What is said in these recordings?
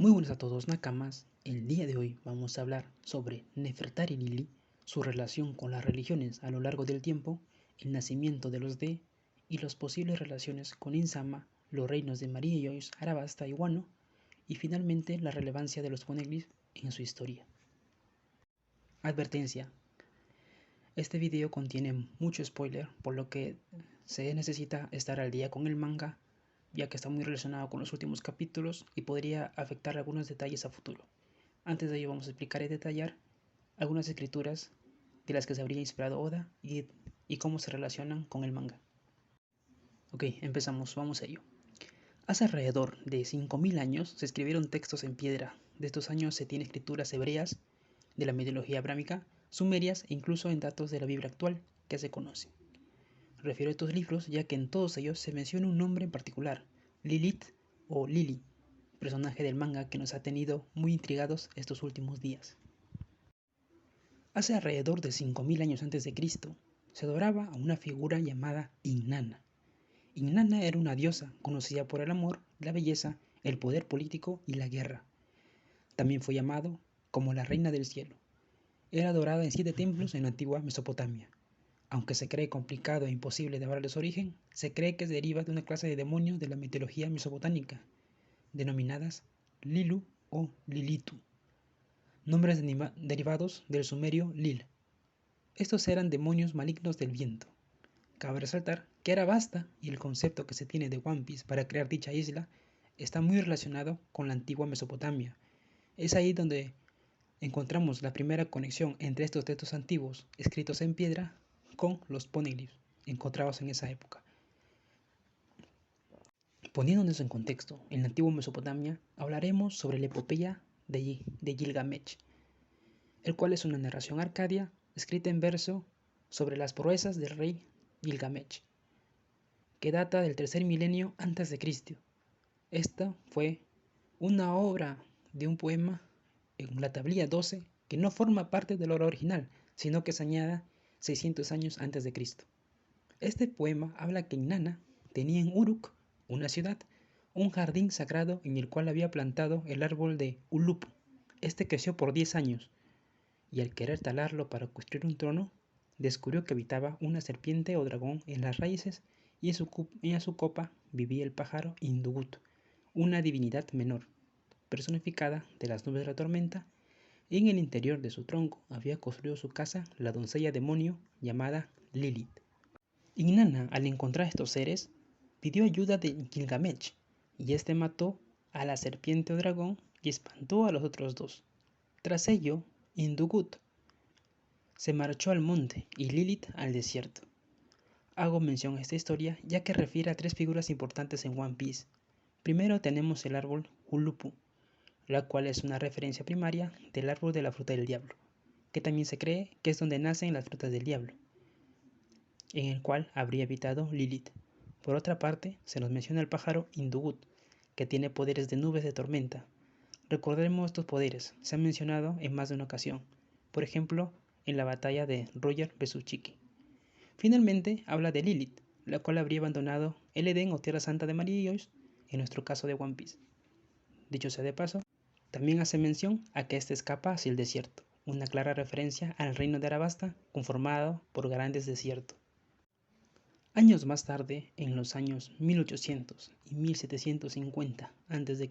Muy buenas a todos nakamas, el día de hoy vamos a hablar sobre Nefertari Lili, su relación con las religiones a lo largo del tiempo, el nacimiento de los D y las posibles relaciones con Insama, los reinos de María Joyce, Arabasta y Wano, y finalmente la relevancia de los poneglyphs en su historia. Advertencia: este video contiene mucho spoiler, por lo que se necesita estar al día con el manga, ya que está muy relacionado con los últimos capítulos y podría afectar algunos detalles a futuro. Antes de ello vamos a explicar y detallar algunas escrituras de las que se habría inspirado Oda y cómo se relacionan con el manga. Ok, empezamos, vamos a ello. Hace alrededor de 5000 años se escribieron textos en piedra. De estos años se tienen escrituras hebreas, de la mitología abrámica, sumerias e incluso en datos de la Biblia actual que se conoce. Refiero a estos libros ya que en todos ellos se menciona un nombre en particular, Lilith o Lili, personaje del manga que nos ha tenido muy intrigados estos últimos días. Hace alrededor de 5000 años antes de Cristo, se adoraba a una figura llamada Inanna. Inanna era una diosa conocida por el amor, la belleza, el poder político y la guerra. También fue llamado como la reina del cielo. Era adorada en 7 templos en la antigua Mesopotamia. Aunque se cree complicado e imposible de hablar de su origen, se cree que deriva de una clase de demonios de la mitología mesopotámica, denominadas Lilu o Lilitu, nombres derivados del sumerio Lil. Estos eran demonios malignos del viento. Cabe resaltar que Arabasta y el concepto que se tiene de One Piece para crear dicha isla está muy relacionado con la antigua Mesopotamia. Es ahí donde encontramos la primera conexión entre estos textos antiguos escritos en piedra con los poneglyphs encontrados en esa época. Poniéndonos en contexto, en la antigua Mesopotamia hablaremos sobre la epopeya de Gilgamesh, el cual es una narración arcadia escrita en verso sobre las proezas del rey Gilgamesh, que data del tercer milenio antes de Cristo. Esta fue una obra de un poema en la tablilla 12 que no forma parte de la obra original, sino que se añada 600 años antes de Cristo. Este poema habla que Inanna tenía en Uruk, una ciudad, un jardín sagrado en el cual había plantado el árbol de Ulupu. Este creció por 10 años, y al querer talarlo para construir un trono, descubrió que habitaba una serpiente o dragón en las raíces y en su copa vivía el pájaro Indugut, una divinidad menor, personificada de las nubes de la tormenta, y en el interior de su tronco había construido su casa la doncella demonio llamada Lilith. Inanna, al encontrar estos seres, pidió ayuda de Gilgamesh, y este mató a la serpiente o dragón y espantó a los otros dos. Tras ello, Indugut se marchó al monte y Lilith al desierto. Hago mención a esta historia ya que refiere a 3 figuras importantes en One Piece. Primero tenemos el árbol Ulupu, la cual es una referencia primaria del árbol de la fruta del diablo, que también se cree que es donde nacen las frutas del diablo, en el cual habría habitado Lilith. Por otra parte, se nos menciona el pájaro Indugut, que tiene poderes de nubes de tormenta. Recordemos estos poderes, se han mencionado en más de una ocasión, por ejemplo, en la batalla de Roger vs Chicky. Finalmente, habla de Lilith, la cual habría abandonado el Edén o Tierra Santa de María y Joyce, en nuestro caso de One Piece. Dicho sea de paso, también hace mención a que éste escapa hacia el desierto, una clara referencia al reino de Arabasta, conformado por grandes desiertos. Años más tarde, en los años 1800 y 1750 a.C.,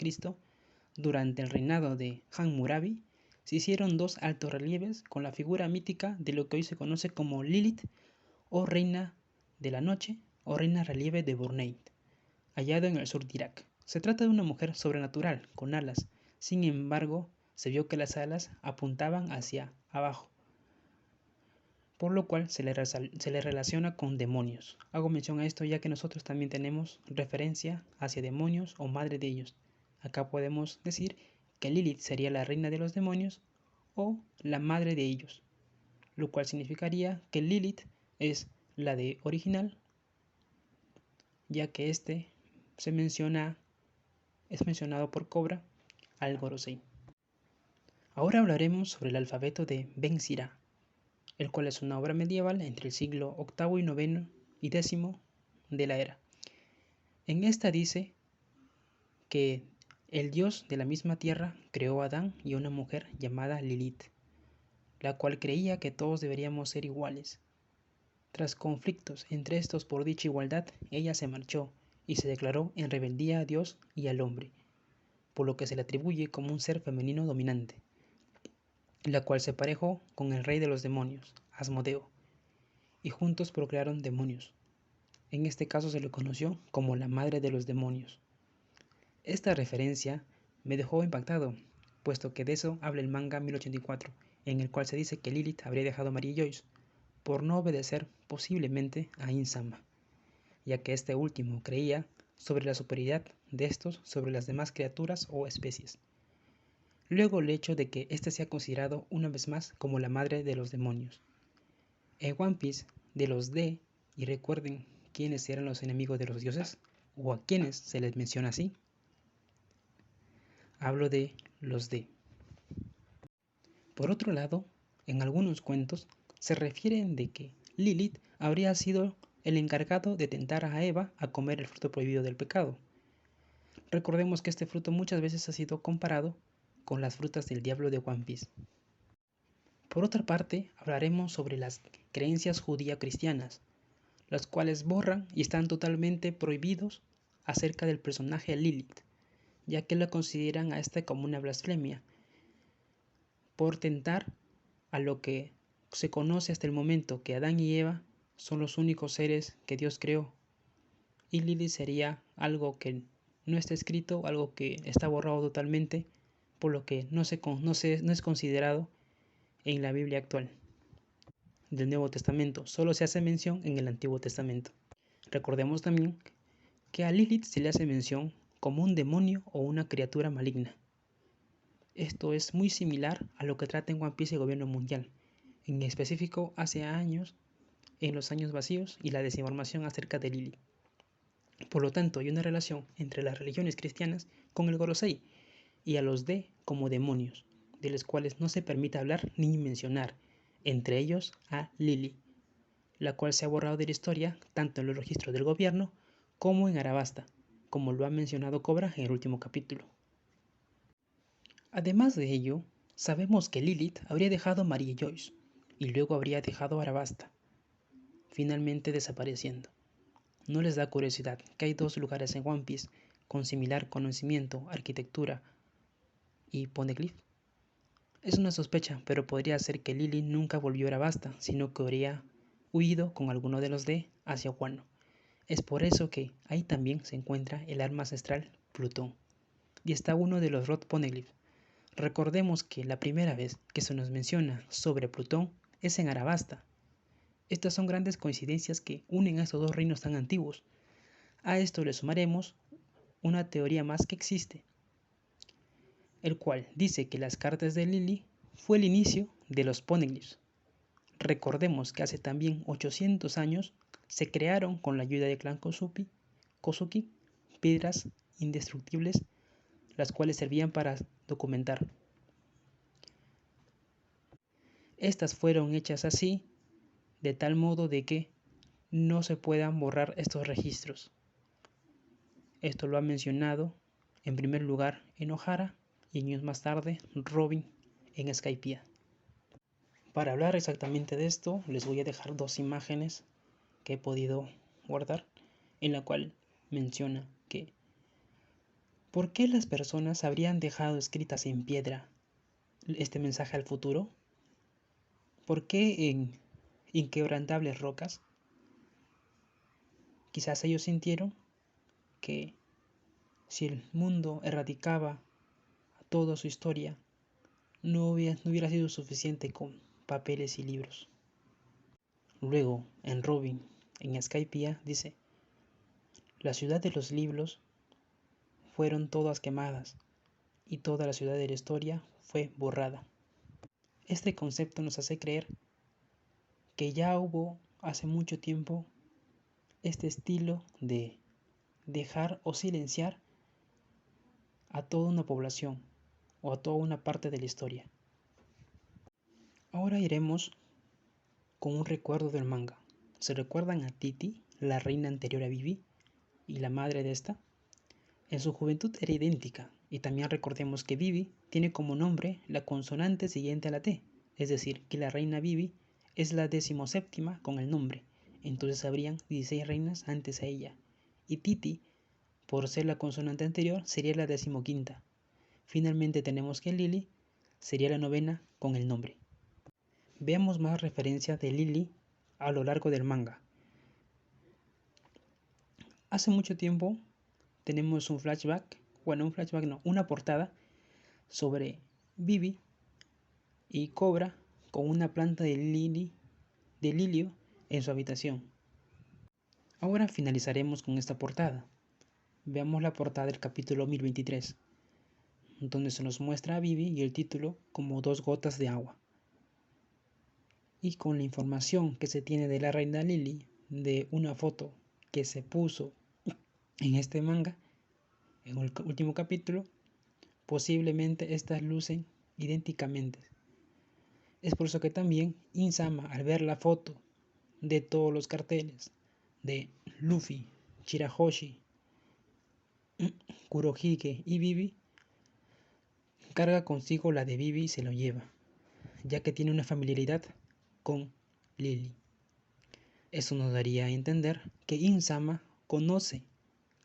durante el reinado de Hammurabi, se hicieron 2 altos relieves con la figura mítica de lo que hoy se conoce como Lilith o Reina de la Noche o Reina Relieve de Burneith, hallado en el sur de Irak. Se trata de una mujer sobrenatural con alas, sin embargo, se vio que las alas apuntaban hacia abajo, por lo cual se le relaciona con demonios. Hago mención a esto ya que nosotros también tenemos referencia hacia demonios o madre de ellos. Acá podemos decir que Lilith sería la reina de los demonios o la madre de ellos, lo cual significaría que Lilith es la de original, ya que este es mencionado por Cobra al Gorosei. Ahora hablaremos sobre el alfabeto de Ben Sira, el cual es una obra medieval entre el siglo VIII y IX y X de la era. En esta dice que El dios de la misma tierra creó a Adán y a una mujer llamada Lilith, la cual creía que todos deberíamos ser iguales. Tras conflictos entre estos por dicha igualdad, ella se marchó y se declaró en rebeldía a Dios y al hombre, por lo que se le atribuye como un ser femenino dominante, la cual se emparejó con el rey de los demonios, Asmodeo, y juntos procrearon demonios. En este caso se le conoció como la madre de los demonios. Esta referencia me dejó impactado, puesto que de eso habla el manga 1084, en el cual se dice que Lilith habría dejado a María Joyce por no obedecer posiblemente a Insama, ya que este último creía sobre la superioridad de estos sobre las demás criaturas o especies. Luego el hecho de que éste sea considerado una vez más como la madre de los demonios. En One Piece, de los D, y recuerden quiénes eran los enemigos de los dioses, o a quienes se les menciona así, hablo de los D. Por otro lado, en algunos cuentos se refieren de que Lilith habría sido el encargado de tentar a Eva a comer el fruto prohibido del pecado. Recordemos que este fruto muchas veces ha sido comparado con las frutas del diablo de One Piece. Por otra parte, hablaremos sobre las creencias judío-cristianas, las cuales borran y están totalmente prohibidos acerca del personaje Lilith, ya que la consideran a esta como una blasfemia, por tentar a lo que se conoce hasta el momento que Adán y Eva son los únicos seres que Dios creó, y Lilith sería algo que no está escrito, algo que está borrado totalmente, por lo que no es considerado en la Biblia actual del Nuevo Testamento, solo se hace mención en el Antiguo Testamento. Recordemos también que a Lilith se le hace mención como un demonio o una criatura maligna. Esto es muy similar a lo que trata en One Piece el gobierno mundial, en específico hace años, en los años vacíos y la desinformación acerca de Lilith. Por lo tanto, hay una relación entre las religiones cristianas con el Gorosei y a los D como demonios, de los cuales no se permite hablar ni mencionar, entre ellos a Lily, la cual se ha borrado de la historia tanto en los registros del gobierno como en Arabasta, como lo ha mencionado Cobra en el último capítulo. Además de ello, sabemos que Lilith habría dejado a María Joyce y luego habría dejado a Arabasta, finalmente desapareciendo. ¿No les da curiosidad que hay dos lugares en One Piece con similar conocimiento, arquitectura y poneglyph? Es una sospecha, pero podría ser que Lily nunca volvió a Arabasta, sino que habría huido con alguno de los D hacia Wano. Es por eso que ahí también se encuentra el arma ancestral Plutón, y está uno de los Rod Poneglyph. Recordemos que la primera vez que se nos menciona sobre Plutón es en Arabasta. Estas son grandes coincidencias que unen a estos dos reinos tan antiguos. A esto le sumaremos una teoría más que existe, el cual dice que las cartas de Lily fue el inicio de los poneglyphs. Recordemos que hace también 800 años se crearon con la ayuda del clan Kozuki piedras indestructibles, las cuales servían para documentar. Estas fueron hechas así, de tal modo de que no se puedan borrar estos registros. Esto lo ha mencionado en primer lugar Enohara y años más tarde Robin en Skypiea. Para hablar exactamente de esto, les voy a dejar dos imágenes que he podido guardar, en la cual menciona que ¿por qué las personas habrían dejado escritas en piedra este mensaje al futuro? ¿Por qué en inquebrantables rocas? Quizás ellos sintieron que si el mundo erradicaba toda su historia, no hubiera sido suficiente con papeles y libros. Luego, en Robin, en Skypiea, dice: la ciudad de los libros fueron todas quemadas y toda la ciudad de la historia fue borrada. Este concepto nos hace creer que ya hubo hace mucho tiempo este estilo de dejar o silenciar a toda una población o a toda una parte de la historia. Ahora iremos con un recuerdo del manga. ¿Se recuerdan a Titi, la reina anterior a Vivi y la madre de esta? En su juventud era idéntica Y también recordemos que Vivi tiene como nombre la consonante siguiente a la T, es decir, que la reina Vivi es la 17ª con el nombre, entonces habrían 16 reinas antes a ella. Y Titi, por ser la consonante anterior, sería la 15ª. Finalmente tenemos que Lily sería la 9ª con el nombre. Veamos más referencias de Lily a lo largo del manga. Hace mucho tiempo tenemos un flashback, una portada sobre Vivi y Cobra con una planta de lirio en su habitación. Ahora finalizaremos con esta portada. Veamos la portada del capítulo 1023, donde se nos muestra a Vivi y el título como 2 gotas de agua. Y con la información que se tiene de la reina Lily, de una foto que se puso en este manga, en el último capítulo, posiblemente estas lucen idénticamente. Es por eso que también Insama, al ver la foto de todos los carteles de Luffy, Shirahoshi, Kurohige y Vivi, carga consigo la de Vivi y se lo lleva, ya que tiene una familiaridad con Lily. Eso nos daría a entender que Insama conoce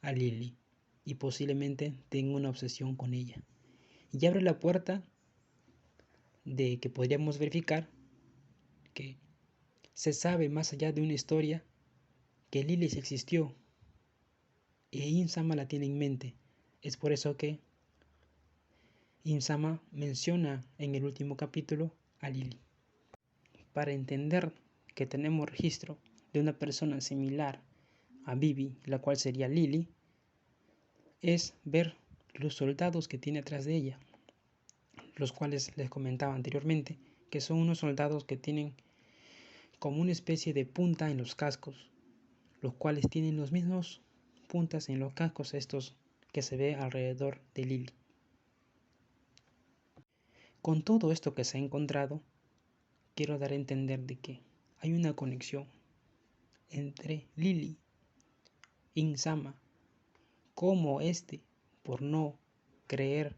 a Lily y posiblemente tenga una obsesión con ella. Y abre la puerta de que podríamos verificar que se sabe más allá de una historia que Lily existió e Insama la tiene en mente. Es por eso que Insama menciona en el último capítulo a Lily. Para entender que tenemos registro de una persona similar a Vivi, la cual sería Lily, es ver los soldados que tiene atrás de ella, los cuales les comentaba anteriormente, que son unos soldados que tienen como una especie de punta en los cascos, los cuales tienen los mismos puntas en los cascos estos que se ve alrededor de Lily. Con todo esto que se ha encontrado, quiero dar a entender de que hay una conexión entre Lily, Insama, como por no creer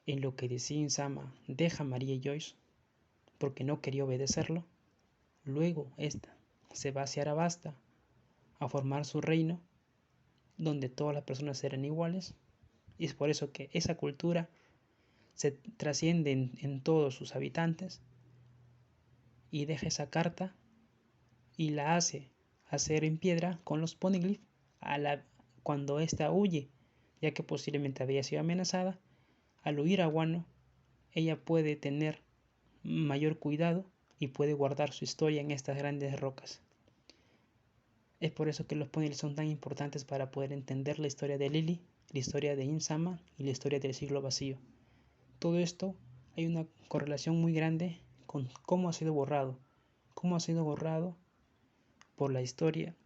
en lo que decía Insama, deja a María Joyce porque no quería obedecerlo. Luego se va hacia Arabasta a formar su reino, donde todas las personas eran iguales, y es por eso que esa cultura se trasciende en todos sus habitantes, y deja esa carta y la hace hacer en piedra con los poneglyphs cuando ésta huye, ya que posiblemente había sido amenazada. Al huir a Wano, ella puede tener mayor cuidado y puede guardar su historia en estas grandes rocas. Es por eso que los poneglyphs son tan importantes para poder entender la historia de Lily, la historia de Insama y la historia del siglo vacío. Todo esto hay una correlación muy grande con cómo ha sido borrado por la historia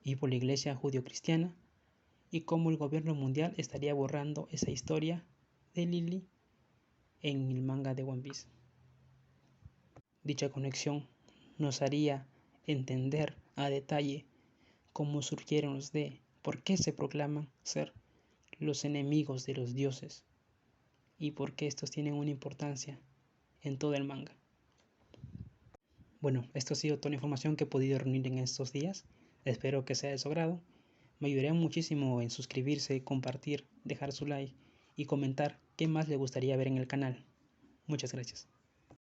y por la iglesia judio-cristiana, y cómo el gobierno mundial estaría borrando esa historia de Lily en el manga de One Piece. Dicha conexión nos haría entender a detalle cómo surgieron los por qué se proclaman ser los enemigos de los dioses y por qué estos tienen una importancia en todo el manga. Bueno, esto ha sido toda la información que he podido reunir en estos días. Espero que sea de su agrado. Me ayudaría muchísimo en suscribirse, compartir, dejar su like y comentar qué más le gustaría ver en el canal. Muchas gracias.